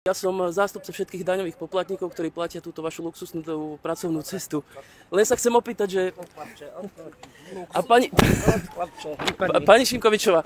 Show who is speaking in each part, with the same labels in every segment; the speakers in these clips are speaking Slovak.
Speaker 1: Ja som zástupca všetkých daňových poplatníkov, ktorí platia túto vašu luxusnú pracovnú cestu. Len sa chcem opýtať, že... A pani Šimkovičová,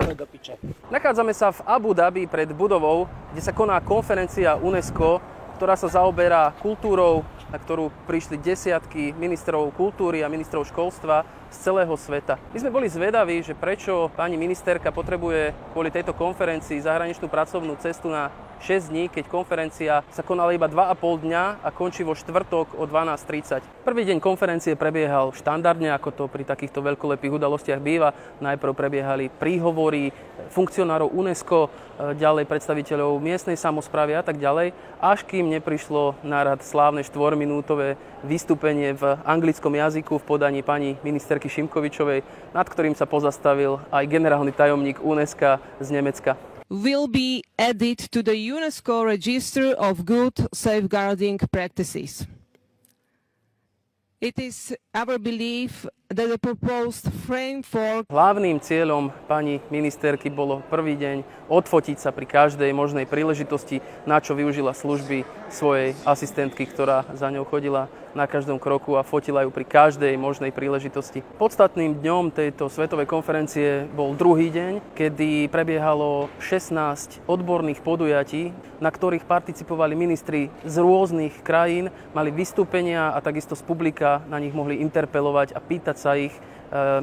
Speaker 1: nachádzame sa v Abu Dhabi pred budovou, kde sa koná konferencia UNESCO, ktorá sa zaoberá kultúrou, na ktorú prišli desiatky ministrov kultúry a ministrov školstva z celého sveta. My sme boli zvedaví, že prečo pani ministerka potrebuje kvôli tejto konferencii zahraničnú pracovnú cestu na 6 dní, keď konferencia sa konala iba 2,5 dňa a končí vo štvrtok o 12:30. Prvý deň konferencie prebiehal štandardne, ako to pri takýchto veľkolepých udalostiach býva. Najprv prebiehali príhovory funkcionárov UNESCO, ďalej predstaviteľov miestnej samosprávy a tak ďalej, až kým neprišlo na rad slávne 4-minútové vystúpenie v anglickom jazyku v podaní pani ministerky Šimkovičovej, nad ktorým sa pozastavil aj generálny tajomník UNESCO z Nemecka.
Speaker 2: Will be added to the UNESCO Register of Good Safeguarding Practices. It is our belief that the proposed framework...
Speaker 1: Hlavným cieľom pani ministerky bolo prvý deň odfotiť sa pri každej možnej príležitosti, na čo využila služby svojej asistentky, ktorá za ňou chodila na každom kroku a fotila ju pri každej možnej príležitosti. Podstatným dňom tejto svetovej konferencie bol druhý deň, kedy prebiehalo 16 odborných podujatí, na ktorých participovali ministri z rôznych krajín, mali vystúpenia a takisto z publika na nich mohli interpelovať a pýtať sa ich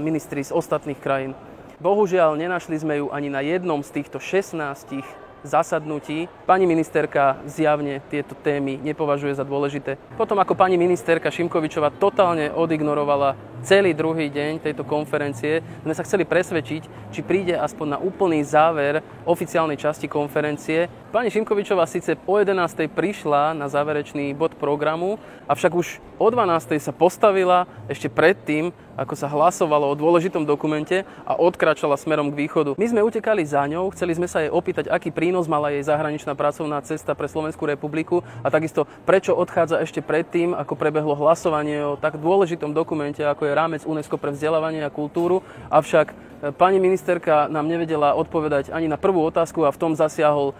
Speaker 1: ministri z ostatných krajín. Bohužiaľ, nenašli sme ju ani na jednom z týchto 16 zasadnutí. Pani ministerka zjavne tieto témy nepovažuje za dôležité. Potom, ako pani ministerka Šimkovičová totálne odignorovala celý druhý deň tejto konferencie, sme sa chceli presvedčiť, či príde aspoň na úplný záver oficiálnej časti konferencie. Pani Šimkovičová síce o 11:00 prišla na záverečný bod programu, avšak už o 12:00 sa postavila ešte predtým, ako sa hlasovalo o dôležitom dokumente a odkračala smerom k východu. My sme utekali za ňou, chceli sme sa jej opýtať, aký prínos mala jej zahraničná pracovná cesta pre Slovenskú republiku a takisto prečo odchádza ešte predtým, ako prebehlo hlasovanie o tak dôležitom dokumente, ako je rámec UNESCO pre vzdelávanie a kultúru. Avšak pani ministerka nám nevedela odpovedať ani na prvú otázku a v tom zasiahol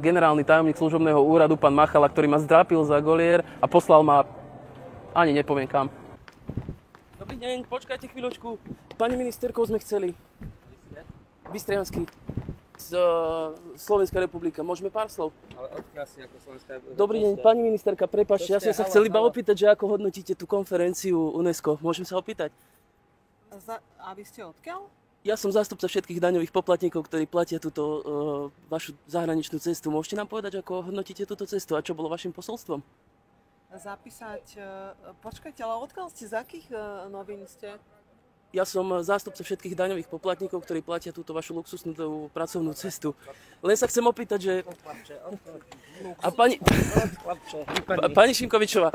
Speaker 1: generálny tajomník služobného úradu, pán Machala, ktorý ma zdrápil za golier a poslal ma, ani nepoviem kam. Dobrý deň, počkajte chvíľočku. Pani ministerkou sme chceli. Bystriansky. Z Slovenská republika. Môžeme pár slov?
Speaker 3: Ale odkiaľ si ako Slovenská republika?
Speaker 1: Dobrý deň, pani ministerka, prepáčte, ja som sa chcel iba opýtať, že ako hodnotíte tú konferenciu UNESCO. Môžem sa opýtať?
Speaker 2: A vy ste odkiaľ?
Speaker 1: Ja som zástupca všetkých daňových poplatníkov, ktorí platia túto vašu zahraničnú cestu. Môžete nám povedať, ako hodnotíte túto cestu a čo bolo vašim posolstvom?
Speaker 2: Zapísať... Počkajte, ale odkiaľ ste? Z akých novín ste?
Speaker 1: Ja som zástupca všetkých daňových poplatníkov, ktorí platia túto vašu luxusnú pracovnú cestu. Len sa chcem opýtať, že... A pani Šimkovičová...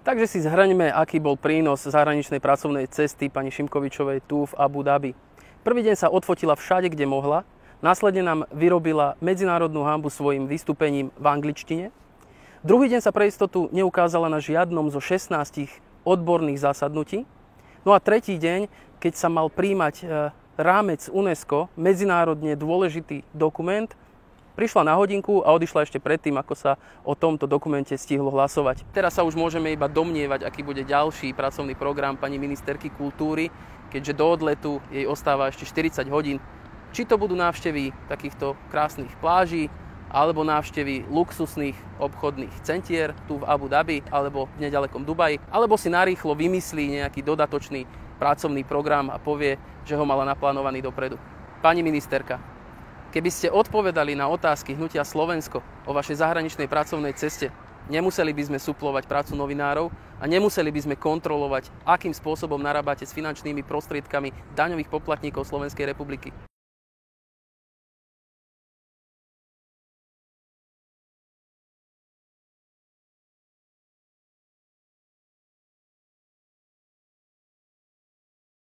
Speaker 1: Takže si zhrňme, aký bol prínos zahraničnej pracovnej cesty pani Šimkovičovej tu v Abu Dhabi. Prvý deň sa odfotila všade, kde mohla. Následne nám vyrobila medzinárodnú hanbu svojim vystúpením v angličtine. Druhý deň sa pre istotu neukázala na žiadnom zo 16 odborných zasadnutí. No a tretí deň, keď sa mal príjmať rámec UNESCO, medzinárodne dôležitý dokument, prišla na hodinku a odišla ešte predtým, ako sa o tomto dokumente stihlo hlasovať. Teraz sa už môžeme iba domnievať, aký bude ďalší pracovný program pani ministerky kultúry, keďže do odletu jej ostáva ešte 40 hodín. Či to budú návštevy takýchto krásnych pláží, alebo návštevy luxusných obchodných centier tu v Abu Dhabi, alebo v nedalekom Dubaji, alebo si narýchlo vymyslí nejaký dodatočný pracovný program a povie, že ho mala naplánovaný dopredu. Pani ministerka, keby ste odpovedali na otázky Hnutia Slovensko o vašej zahraničnej pracovnej ceste, nemuseli by sme suplovať prácu novinárov a nemuseli by sme kontrolovať, akým spôsobom narábate s finančnými prostriedkami daňových poplatníkov Slovenskej republiky.